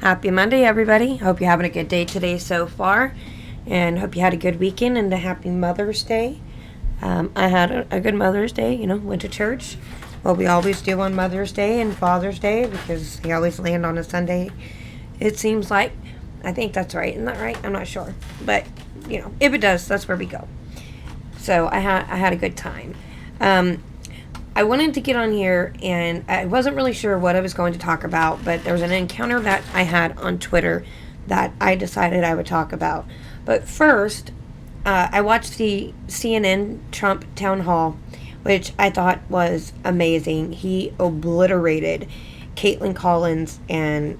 Happy Monday, everybody. Hope you're having a good day today so far, and hope you had a good weekend and a happy Mother's Day. I had a good Mother's Day, went to church. Well, we always do on Mother's Day and Father's Day because they always land on a Sunday, it seems like. I think that's right. Isn't that right? I'm not sure. But, if it does, that's where we go. So I had a good time. I wanted to get on here, and I wasn't really sure what I was going to talk about, but there was an encounter that I had on Twitter that I decided I would talk about. But first, I watched the CNN Trump town hall, which I thought was amazing. He obliterated Caitlin Collins, and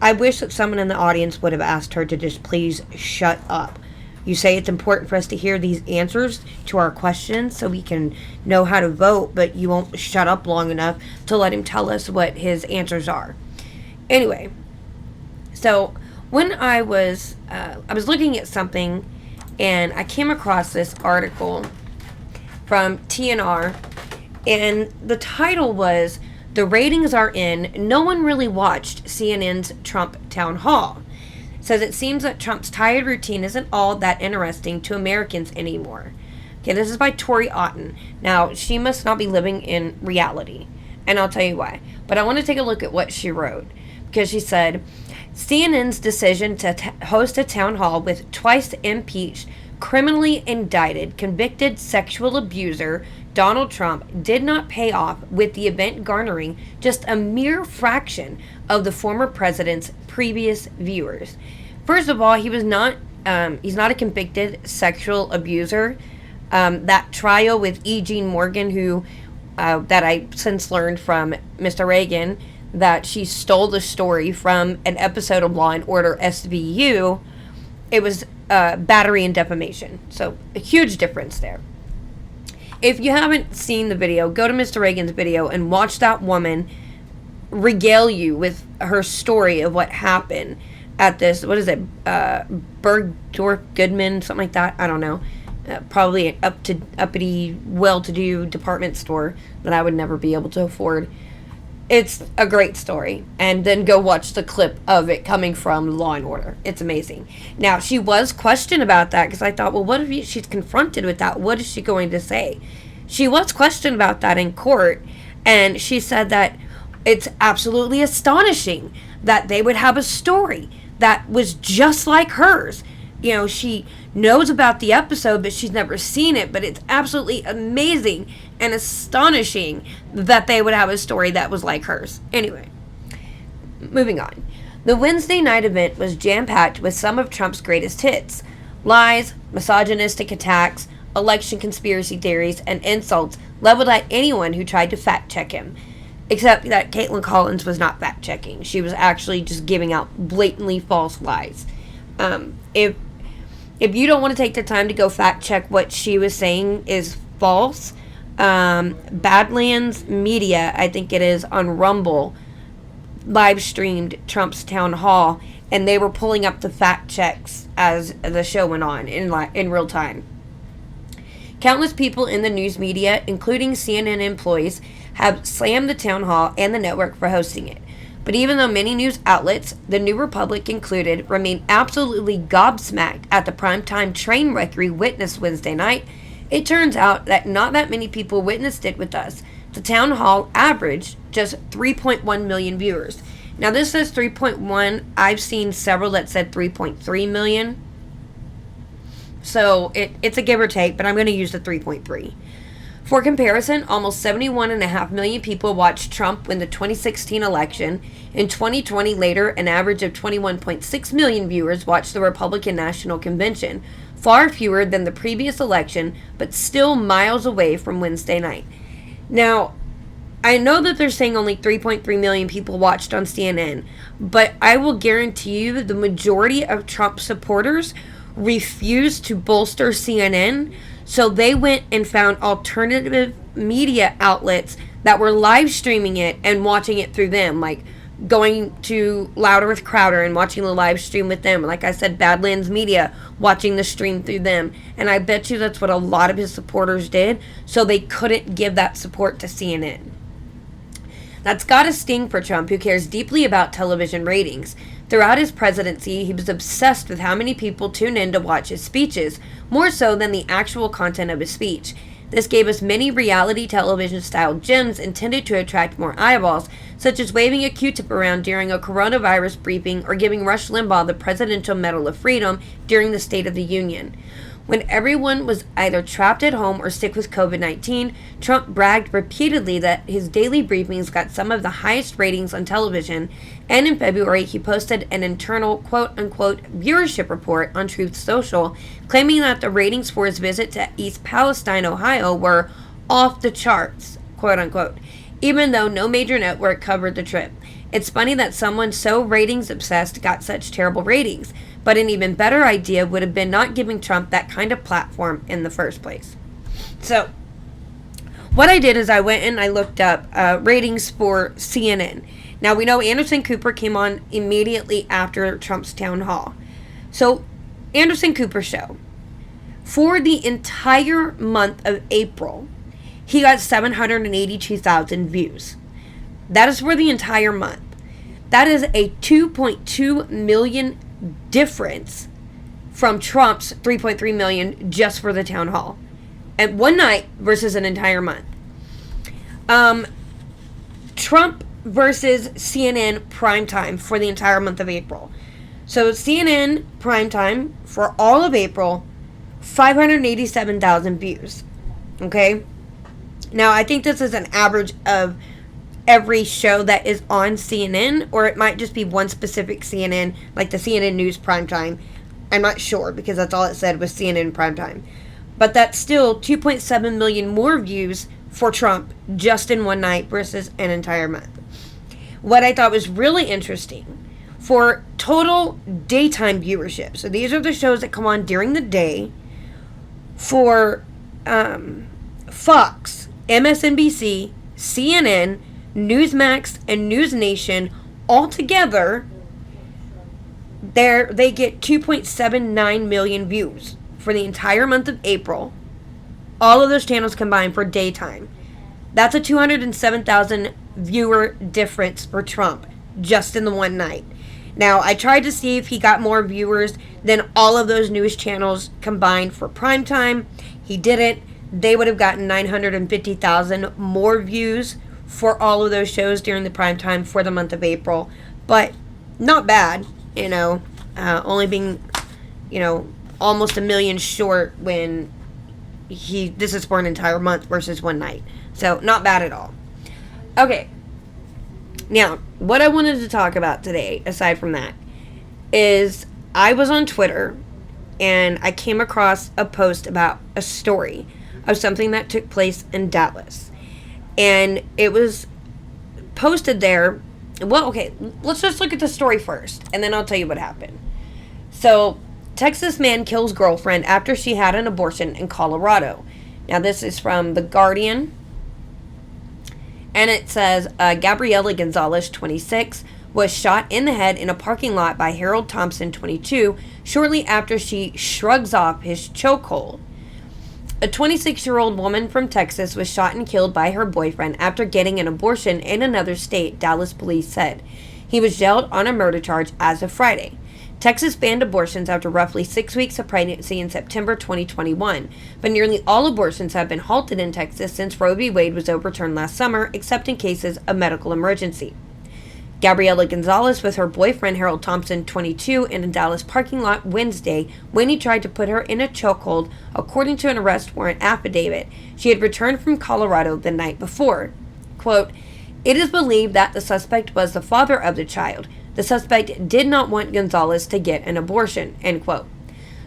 I wish that someone in the audience would have asked her to just please shut up. You say it's important for us to hear these answers to our questions so we can know how to vote, but you won't shut up long enough to let him tell us what his answers are. Anyway, so when I was looking at something, and I came across this article from TNR, and the title was, "The ratings are in. No one really watched CNN's Trump town hall. Says it seems that Trump's tired routine isn't all that interesting to Americans anymore." Okay, this is by Tori Otten. Now, she must not be living in reality, and I'll tell you why. But I want to take a look at what she wrote, because she said, CNN's decision to host a town hall with twice impeached, criminally indicted, convicted sexual abuser Donald Trump did not pay off, with the event garnering just a mere fraction of the former president's previous viewers. First of all, he was not he's not a convicted sexual abuser. That trial with E. Jean Morgan, who that I since learned from Mr. Reagan, that she stole the story from an episode of Law and Order SVU, it was battery and defamation. So a huge difference there. If you haven't seen the video, go to Mr. Reagan's video and watch that woman regale you with her story of what happened at this, what is it, Bergdorf Goodman, something like that, I don't know, probably an uppity, well-to-do department store that I would never be able to afford. It's a great story, and then go watch the clip of it coming from Law and Order. It's amazing. Now, she was questioned about that, because I thought, well, what if she's confronted with that? What is she going to say? She was questioned about that in court, and she said that it's absolutely astonishing that they would have a story that was just like hers. She knows about the episode, but she's never seen it, but it's absolutely amazing and astonishing that they would have a story that was like hers. Anyway, moving on. The Wednesday night event was jam-packed with some of Trump's greatest hits: lies, misogynistic attacks, election conspiracy theories, and insults leveled at anyone who tried to fact-check him. Except that Caitlin Collins was not fact-checking. She was actually just giving out blatantly false lies. If you don't want to take the time to go fact-check what she was saying is false, Badlands Media, I think it is, on Rumble, live streamed Trump's town hall, and they were pulling up the fact checks as the show went on in real time. Countless people in the news media, including CNN employees, have slammed the town hall and the network for hosting it. But even though many news outlets, the New Republic included, remain absolutely gobsmacked at the primetime train wreck we witnessed Wednesday night, it turns out that not that many people witnessed it with us. The town hall averaged just 3.1 million viewers. Now this says 3.1. I've seen several that said 3.3 million. So it's a give or take, but I'm going to use the 3.3. For comparison, almost 71.5 million people watched Trump win the 2016 election. In 2020, later, an average of 21.6 million viewers watched the Republican National Convention, far fewer than the previous election, but still miles away from Wednesday night. Now, I know that they're saying only 3.3 million people watched on CNN, but I will guarantee you that the majority of Trump supporters refused to bolster CNN, so they went and found alternative media outlets that were live streaming it and watching it through them, like going to Louder with Crowder and watching the live stream with them. Like I said, Badlands Media, watching the stream through them. And I bet you that's what a lot of his supporters did, so they couldn't give that support to CNN. That's got a sting for Trump, who cares deeply about television ratings. Throughout his presidency, he was obsessed with how many people tune in to watch his speeches, more so than the actual content of his speech. This gave us many reality television-style gems intended to attract more eyeballs, such as waving a Q-tip around during a coronavirus briefing or giving Rush Limbaugh the Presidential Medal of Freedom during the State of the Union. When everyone was either trapped at home or sick with COVID-19, Trump bragged repeatedly that his daily briefings got some of the highest ratings on television, and in February he posted an internal quote-unquote viewership report on Truth Social, claiming that the ratings for his visit to East Palestine, Ohio were off the charts, quote-unquote, even though no major network covered the trip. It's funny that someone so ratings obsessed got such terrible ratings, but an even better idea would have been not giving Trump that kind of platform in the first place. So, what I did is I went and I looked up ratings for CNN. Now, we know Anderson Cooper came on immediately after Trump's town hall. So, Anderson Cooper show. For the entire month of April, he got 782,000 views. That is for the entire month. That is a 2.2 million difference from Trump's 3.3 million just for the town hall at one night versus an entire month. Trump versus CNN primetime for the entire month of April. So CNN primetime for all of April, 587,000 views. Okay? Now, I think this is an average of every show that is on CNN, or it might just be one specific CNN, like the CNN News primetime. I'm not sure, because that's all it said was CNN primetime. But that's still 2.7 million more views for Trump just in one night versus an entire month. What I thought was really interesting, for total daytime viewership, so these are the shows that come on during the day, for Fox, MSNBC, CNN, Newsmax, and News Nation all together, they get 2.79 million views for the entire month of April. All of those channels combined for daytime. That's a 207,000 viewer difference for Trump just in the one night. Now, I tried to see if he got more viewers than all of those news channels combined for primetime. He didn't. They would have gotten 950,000 more views for all of those shows during the prime time for the month of April. But not bad, only being, almost a million short when this is for an entire month versus one night. So, not bad at all. Okay. Now, what I wanted to talk about today, aside from that, is I was on Twitter and I came across a post about a story of something that took place in Dallas. And it was posted there. Well, okay, let's just look at the story first, and then I'll tell you what happened. So, Texas man kills girlfriend after she had an abortion in Colorado. Now, this is from The Guardian. And it says, Gabriela Gonzalez, 26, was shot in the head in a parking lot by Harold Thompson, 22, shortly after she shrugs off his chokehold. A 26-year-old woman from Texas was shot and killed by her boyfriend after getting an abortion in another state, Dallas police said. He was jailed on a murder charge as of Friday. Texas banned abortions after roughly 6 weeks of pregnancy in September 2021, but nearly all abortions have been halted in Texas since Roe v. Wade was overturned last summer, except in cases of medical emergency. Gabriela Gonzalez with her boyfriend Harold Thompson, 22, in a Dallas parking lot Wednesday when he tried to put her in a chokehold, according to an arrest warrant affidavit. She had returned from Colorado the night before. Quote, "It is believed that the suspect was the father of the child. The suspect did not want Gonzalez to get an abortion," end quote.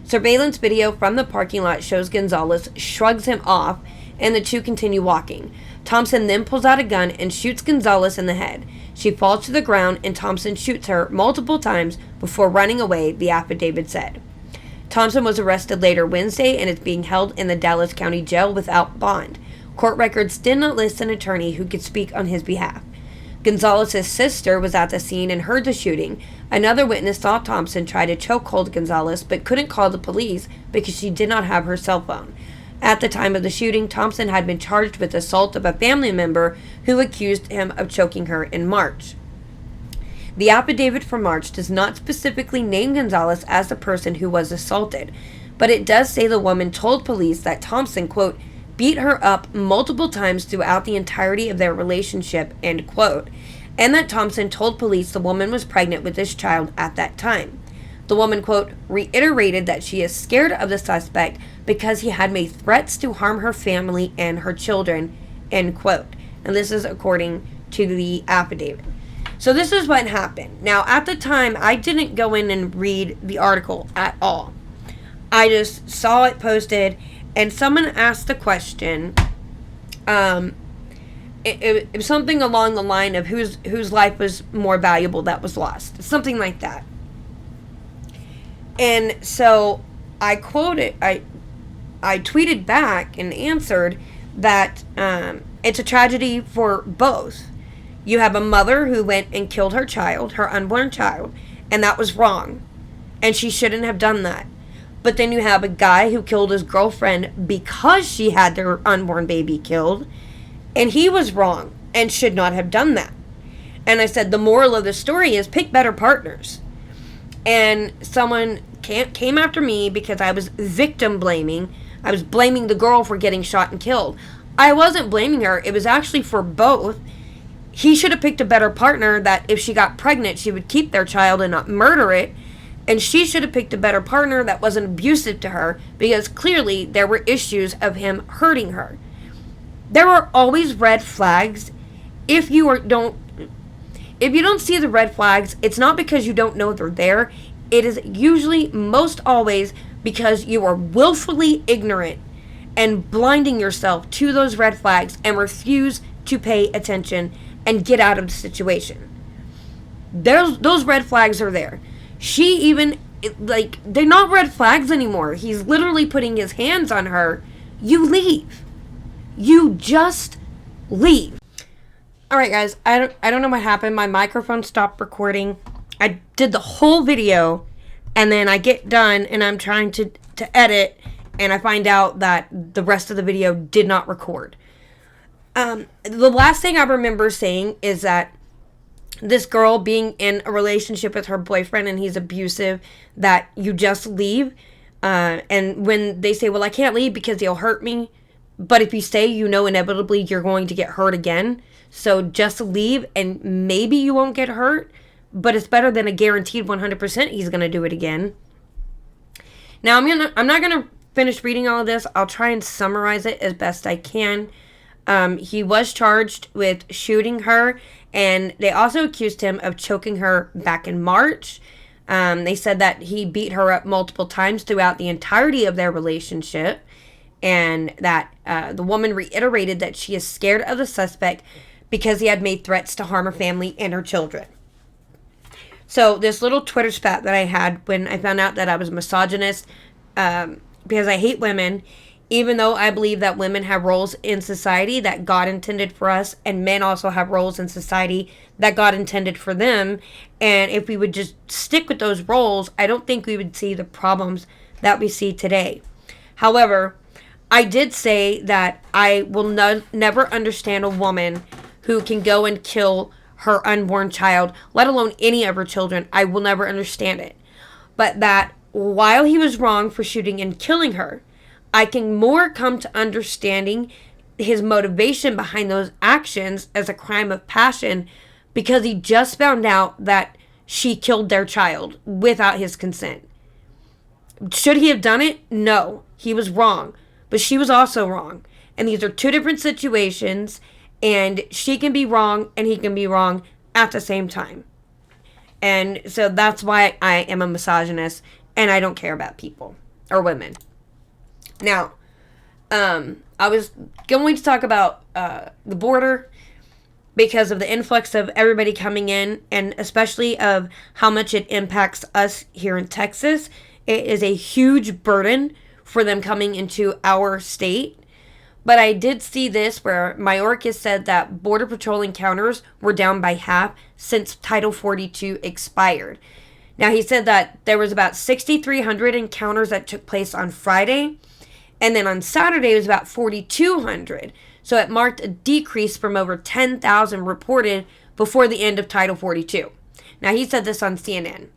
Surveillance video from the parking lot shows Gonzalez shrugs him off and the two continue walking. Thompson then pulls out a gun and shoots Gonzalez in the head. She falls to the ground and Thompson shoots her multiple times before running away, the affidavit said. Thompson was arrested later Wednesday and is being held in the Dallas County Jail without bond. Court records did not list an attorney who could speak on his behalf. Gonzalez's sister was at the scene and heard the shooting. Another witness saw Thompson try to chokehold Gonzalez but couldn't call the police because she did not have her cell phone. At the time of the shooting, Thompson had been charged with assault of a family member who accused him of choking her in March. The affidavit from March does not specifically name Gonzalez as the person who was assaulted, but it does say the woman told police that Thompson, quote, beat her up multiple times throughout the entirety of their relationship, end quote, and that Thompson told police the woman was pregnant with this child at that time. The woman, quote, reiterated that she is scared of the suspect because he had made threats to harm her family and her children, end quote. And this is according to the affidavit. So this is what happened. Now, at the time, I didn't go in and read the article at all. I just saw it posted, and someone asked the question. It was something along the line of whose life was more valuable that was lost. Something like that. And so I quoted, I tweeted back and answered that it's a tragedy for both. You have a mother who went and killed her child, her unborn child, and that was wrong. And she shouldn't have done that. But then you have a guy who killed his girlfriend because she had their unborn baby killed, and he was wrong and should not have done that. And I said the moral of the story is pick better partners. And someone came after me because I was victim blaming. I was blaming the girl for getting shot and killed. I wasn't blaming her. It was actually for both. He should have picked a better partner that if she got pregnant, she would keep their child and not murder it. And she should have picked a better partner that wasn't abusive to her, because clearly there were issues of him hurting her. There are always red flags. If you don't see the red flags, it's not because you don't know they're there. It is usually, most always, because you are willfully ignorant and blinding yourself to those red flags and refuse to pay attention and get out of the situation. Those red flags are there. She even, they're not red flags anymore. He's literally putting his hands on her. You leave. You just leave. Alright guys, I don't know what happened. My microphone stopped recording. I did the whole video, and then I get done and I'm trying to edit, and I find out that the rest of the video did not record. The last thing I remember saying is that this girl being in a relationship with her boyfriend and he's abusive, that you just leave. And when they say, well, I can't leave because he'll hurt me. But if you stay, you know inevitably you're going to get hurt again. So just leave and maybe you won't get hurt. But it's better than a guaranteed 100% he's going to do it again. Now, I'm not going to finish reading all of this. I'll try and summarize it as best I can. He was charged with shooting her, and they also accused him of choking her back in March. They said that he beat her up multiple times throughout the entirety of their relationship, and that the woman reiterated that she is scared of the suspect because he had made threats to harm her family and her children. So this little Twitter spat that I had when I found out that I was a misogynist, because I hate women, even though I believe that women have roles in society that God intended for us, and men also have roles in society that God intended for them. And if we would just stick with those roles, I don't think we would see the problems that we see today. However, I did say that I will never understand a woman who can go and kill her unborn child, let alone any of her children. I will never understand it. But that while he was wrong for shooting and killing her, I can more come to understanding his motivation behind those actions as a crime of passion, because he just found out that she killed their child without his consent. Should he have done it? No. He was wrong. But she was also wrong. And these are two different situations, and she can be wrong and he can be wrong at the same time. And so that's why I am a misogynist, and I don't care about people or women. Now, I was going to talk about the border because of the influx of everybody coming in, and especially of how much it impacts us here in Texas. It is a huge burden for them coming into our state. But I did see this where Mayorkas said that Border Patrol encounters were down by half since Title 42 expired. Now, he said that there was about 6,300 encounters that took place on Friday, And then on Saturday, it was about 4,200. So it marked a decrease from over 10,000 reported before the end of Title 42. Now, he said this on CNN.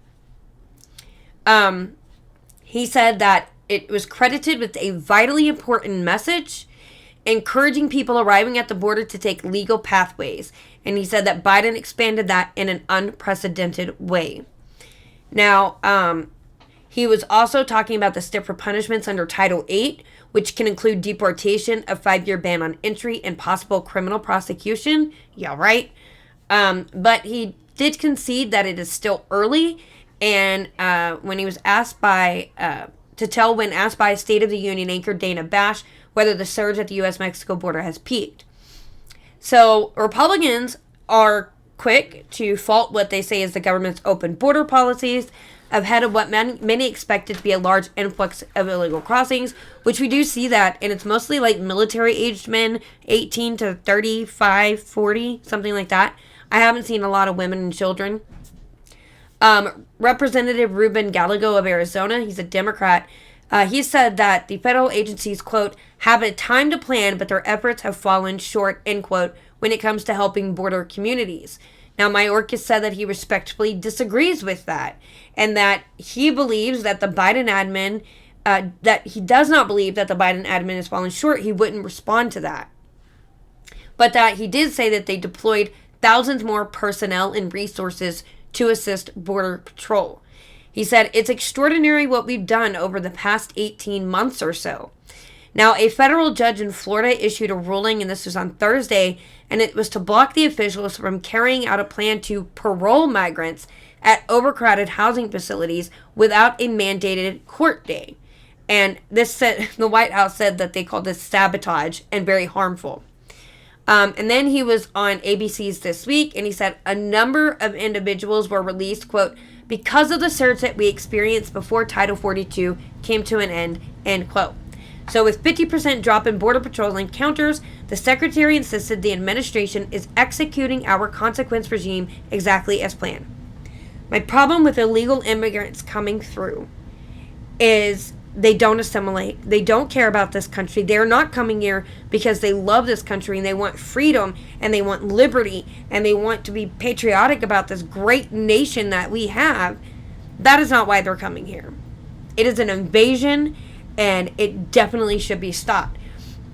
He said that it was credited with a vitally important message, encouraging people arriving at the border to take legal pathways. And he said that Biden expanded that in an unprecedented way. Now, he was also talking about the stiffer punishments under Title 8, which can include deportation, a 5-year ban on entry, and possible criminal prosecution. Yeah, right. But he did concede that it is still early. And when he was asked when asked by State of the Union anchor Dana Bash whether the surge at the U.S.-Mexico border has peaked. So Republicans are quick to fault what they say is the government's open border policies ahead of what many expected to be a large influx of illegal crossings, which we do see that, and it's mostly like military-aged men, 18 to 35, 40, something like that. I haven't seen a lot of women and children. Representative Ruben Gallego of Arizona, he's a Democrat, he said that the federal agencies, quote, have a time to plan, but their efforts have fallen short, end quote, when it comes to helping border communities. Now, Mayorkas said that he respectfully disagrees with that, and that he believes that the Biden admin, that he does not believe that the Biden admin has fallen short. He wouldn't respond to that. But that he did say that they deployed thousands more personnel and resources to assist Border Patrol. He said, it's extraordinary what we've done over the past 18 months or so. Now, a federal judge in Florida issued a ruling, and this was on Thursday, and it was to block the officials from carrying out a plan to parole migrants at overcrowded housing facilities without a mandated court day. And this said, the White House said that they called this sabotage and very harmful. And then he was on ABC's This Week, and he said a number of individuals were released, quote, because of the surge that we experienced before Title 42 came to an end quote. So with 50% drop in Border Patrol encounters, the Secretary insisted the administration is executing our consequence regime exactly as planned. My problem with illegal immigrants coming through is they don't assimilate. They don't care about this country. They're not coming here because they love this country and they want freedom and they want liberty and they want to be patriotic about this great nation that we have. That is not why they're coming here. It is an invasion, and it definitely should be stopped.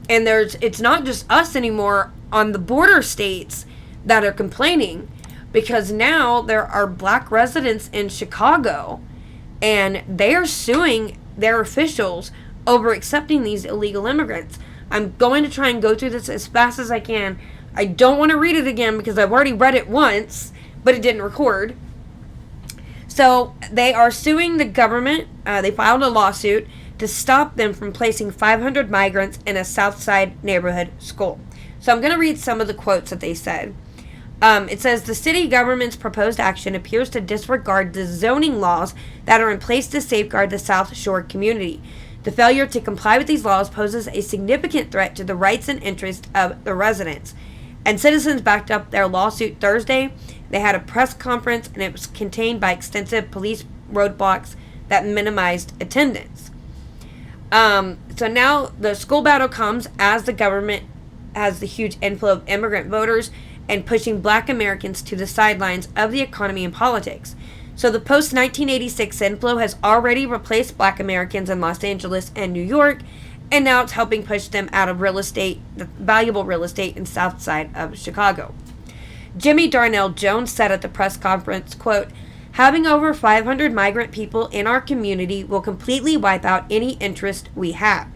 And it's not just us anymore on the border states that are complaining, because now there are black residents in Chicago and they are suing their officials over accepting these illegal immigrants. I'm going to try and go through this as fast as I can. I don't want to read it again because I've already read it once, but it didn't record. So they are suing the government. They filed a lawsuit to stop them from placing 500 migrants in a Southside neighborhood school. So I'm going to read some of the quotes that they said. It says, the city government's proposed action appears to disregard the zoning laws that are in place to safeguard the South Shore community. The failure to comply with these laws poses a significant threat to the rights and interests of the residents. And citizens backed up their lawsuit Thursday. They had a press conference, and it was contained by extensive police roadblocks that minimized attendance. So now the school battle comes as the government has the huge inflow of immigrant voters and pushing black Americans to the sidelines of the economy and politics. So the post-1986 inflow has already replaced black Americans in Los Angeles and New York, and now it's helping push them out of real estate, the valuable real estate in South Side of Chicago. Jimmy Darnell Jones said at the press conference, quote, having over 500 migrant people in our community will completely wipe out any interest we have.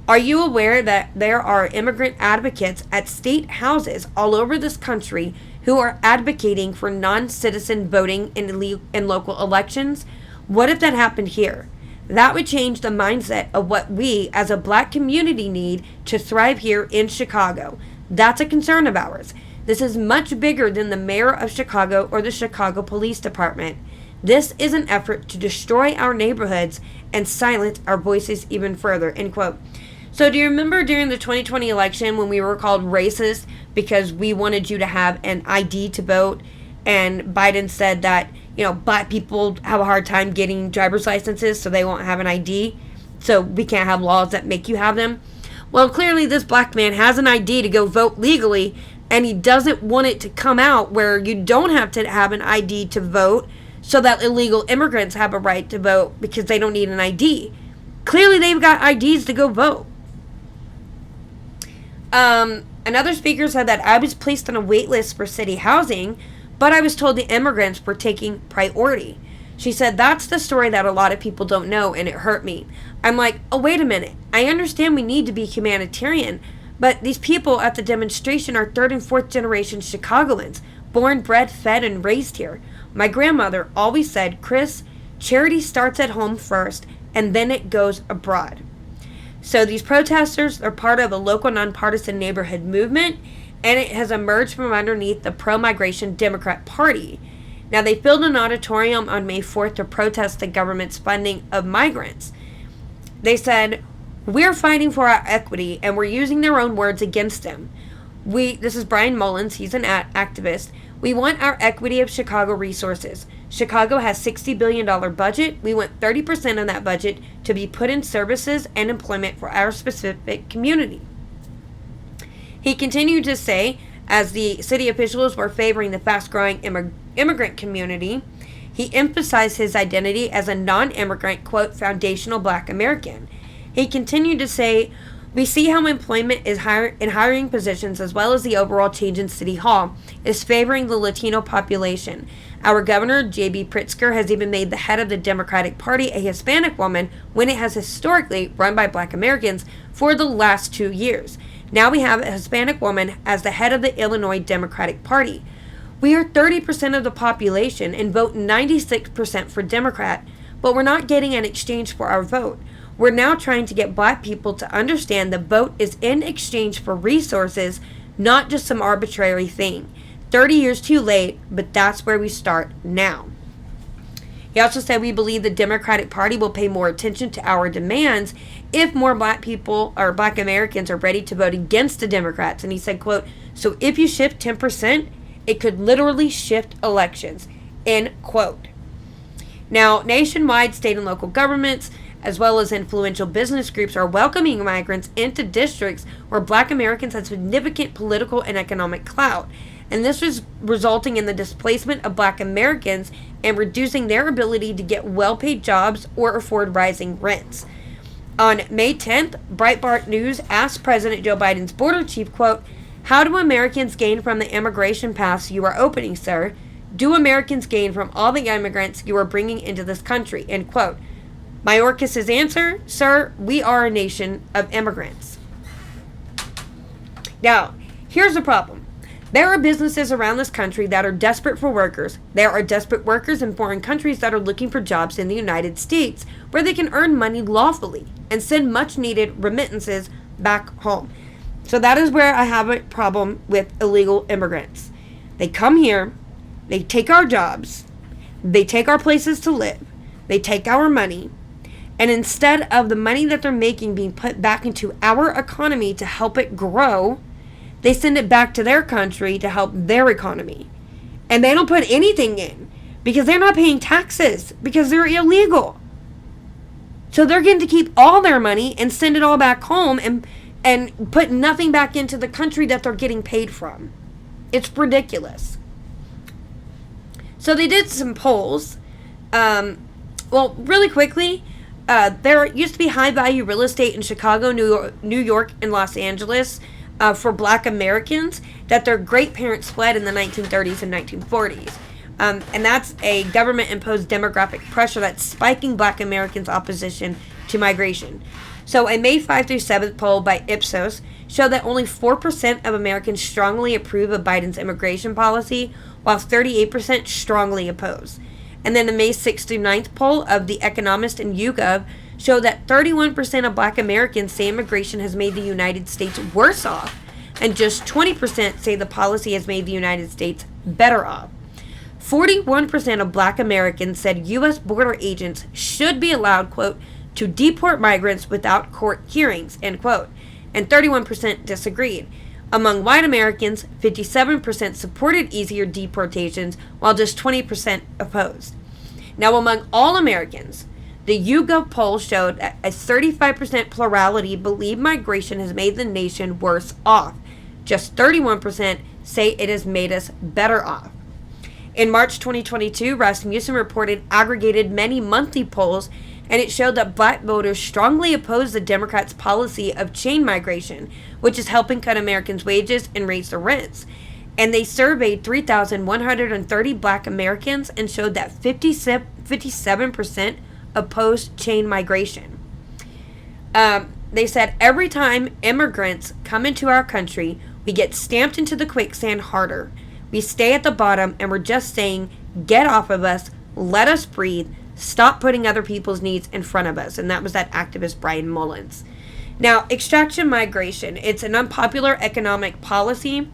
Are you aware that there are immigrant advocates at state houses all over this country who are advocating for non-citizen voting in local elections? What if that happened here? That would change the mindset of what we as a black community need to thrive here in Chicago. That's a concern of ours. This is much bigger than the mayor of Chicago or the Chicago Police Department. This is an effort to destroy our neighborhoods and silence our voices even further, end quote. So do you remember during the 2020 election when we were called racist because we wanted you to have an ID to vote, and Biden said that, black people have a hard time getting driver's licenses, so they won't have an ID? so we can't have laws that make you have them. Well, clearly this black man has an ID to go vote legally, and he doesn't want it to come out where you don't have to have an ID to vote so that illegal immigrants have a right to vote because they don't need an ID. Clearly they've got IDs to go vote. Another speaker said that I was placed on a wait list for city housing, but I was told the immigrants were taking priority. She said, that's the story that a lot of people don't know, and it hurt me. I'm like, oh, wait a minute. I understand we need to be humanitarian, but these people at the demonstration are third and fourth generation Chicagoans, born, bred, fed, and raised here. My grandmother always said, Chris, charity starts at home first, and then it goes abroad. So these protesters are part of a local nonpartisan neighborhood movement, and it has emerged from underneath the pro-migration Democrat Party. Now, they filled an auditorium on May 4th to protest the government's funding of migrants. They said, we're fighting for our equity, and we're using their own words against them. This is Brian Mullins, he's an activist. We want our equity of Chicago resources. Chicago has $60 billion budget. We want 30% of that budget to be put in services and employment for our specific community. He continued to say, as the city officials were favoring the fast-growing immigrant community, he emphasized his identity as a non-immigrant, quote, foundational black American. He continued to say, we see how employment is in hiring positions as well as the overall change in City Hall is favoring the Latino population. Our governor, J.B. Pritzker, has even made the head of the Democratic Party a Hispanic woman when it has historically run by black Americans for the last 2 years. Now we have a Hispanic woman as the head of the Illinois Democratic Party. We are 30% of the population and vote 96% for Democrat, but we're not getting an exchange for our vote. We're now trying to get black people to understand the vote is in exchange for resources, not just some arbitrary thing. 30 years too late, but that's where we start now. He also said we believe the Democratic Party will pay more attention to our demands if more black people or black Americans are ready to vote against the Democrats. And he said, quote, so if you shift 10%, it could literally shift elections, end quote. Now, nationwide, state and local governments, as well as influential business groups, are welcoming migrants into districts where black Americans have significant political and economic clout. And this is resulting in the displacement of black Americans and reducing their ability to get well-paid jobs or afford rising rents. On May 10th, Breitbart News asked President Joe Biden's border chief, quote, how do Americans gain from the immigration paths you are opening, sir? Do Americans gain from all the immigrants you are bringing into this country, end quote. Mayorkas' answer, sir, we are a nation of immigrants. Now, here's the problem. There are businesses around this country that are desperate for workers. There are desperate workers in foreign countries that are looking for jobs in the United States where they can earn money lawfully and send much needed remittances back home. So that is where I have a problem with illegal immigrants. They come here, they take our jobs, they take our places to live, they take our money, and instead of the money that they're making being put back into our economy to help it grow, they send it back to their country to help their economy. And they don't put anything in because they're not paying taxes because they're illegal. So they're getting to keep all their money and send it all back home and put nothing back into the country that they're getting paid from. It's ridiculous. So they did some polls. Well, really quickly, there used to be high-value real estate in Chicago, New York, and Los Angeles for black Americans that their great-parents fled in the 1930s and 1940s. And that's a government-imposed demographic pressure that's spiking black Americans' opposition to migration. So a May 5 through 7th poll by Ipsos showed that only 4% of Americans strongly approve of Biden's immigration policy, while 38% strongly oppose. And then the May 6th through 9th poll of The Economist and YouGov showed that 31% of black Americans say immigration has made the United States worse off, and just 20% say the policy has made the United States better off. 41% of black Americans said U.S. border agents should be allowed, quote, to deport migrants without court hearings, end quote, and 31% disagreed. Among white Americans, 57% supported easier deportations, while just 20% opposed. Now, among all Americans, The YouGov poll showed that a 35% plurality believe migration has made the nation worse off. Just 31% say it has made us better off. In March 2022, Rasmussen reported aggregated many monthly polls, and it showed that black voters strongly oppose the Democrats' policy of chain migration, which is helping cut Americans' wages and raise their rents. And they surveyed 3,130 black Americans and showed that 57% opposed chain migration. They said every time immigrants come into our country, we get stamped into the quicksand harder. We stay at the bottom, and we're just saying, get off of us, let us breathe, stop putting other people's needs in front of us. And that was that activist Brian Mullins. Now, extraction migration, it's an unpopular economic policy.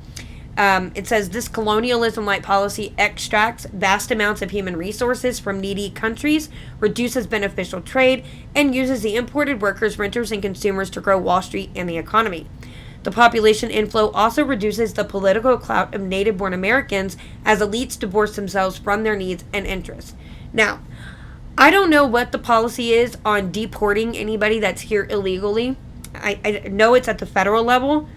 It says this colonialism-like policy extracts vast amounts of human resources from needy countries, reduces beneficial trade, and uses the imported workers, renters, and consumers to grow Wall Street and the economy. The population inflow also reduces the political clout of native-born Americans as elites divorce themselves from their needs and interests. Now, I don't know what the policy is on deporting anybody that's here illegally. I know it's at the federal level.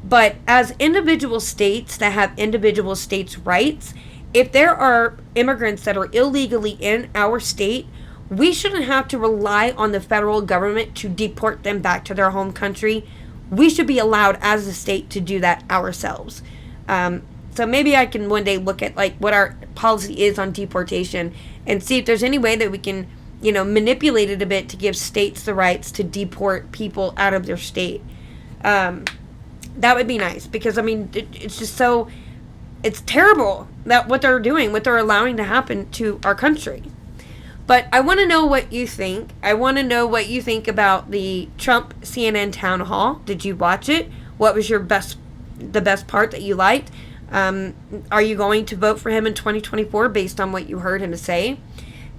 But as individual states that have individual states' rights, if there are immigrants that are illegally in our state, we shouldn't have to rely on the federal government to deport them back to their home country. We should be allowed as a state to do that ourselves. So maybe I can one day look at like what our policy is on deportation and see if there's any way that we can, manipulate it a bit to give states the rights to deport people out of their state. That would be nice because, it's just so, it's terrible that what they're doing, what they're allowing to happen to our country. But I want to know what you think. I want to know what you think about the Trump CNN town hall. Did you watch it? What was the best part that you liked? Are you going to vote for him in 2024 based on what you heard him say?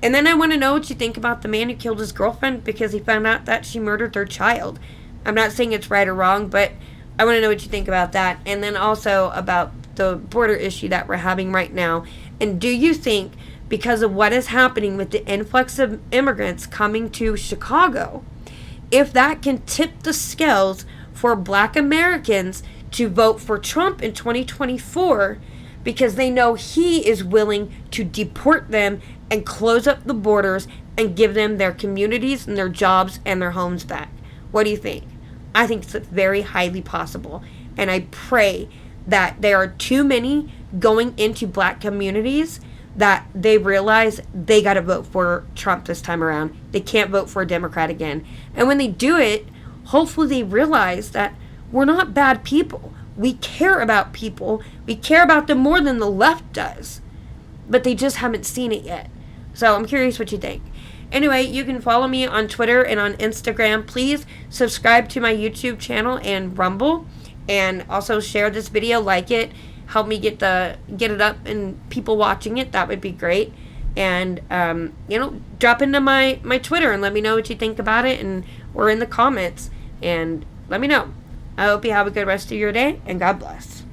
And then I want to know what you think about the man who killed his girlfriend because he found out that she murdered their child. I'm not saying it's right or wrong, but I want to know what you think about that. And then also about the border issue that we're having right now. And do you think, because of what is happening with the influx of immigrants coming to Chicago, if that can tip the scales for black Americans to vote for Trump in 2024 because they know he is willing to deport them and close up the borders and give them their communities and their jobs and their homes back? What do you think? I think it's very highly possible. And I pray that there are too many going into black communities that they realize they got to vote for Trump this time around. They can't vote for a Democrat again. And when they do it, hopefully they realize that we're not bad people. We care about people. We care about them more than the left does. But they just haven't seen it yet. So I'm curious what you think. Anyway, you can follow me on Twitter and on Instagram. Please subscribe to my YouTube channel and Rumble. And also share this video, like it. Help me get it up and people watching it. That would be great. And, drop into my Twitter and let me know what you think about it. Or in the comments. And let me know. I hope you have a good rest of your day. And God bless.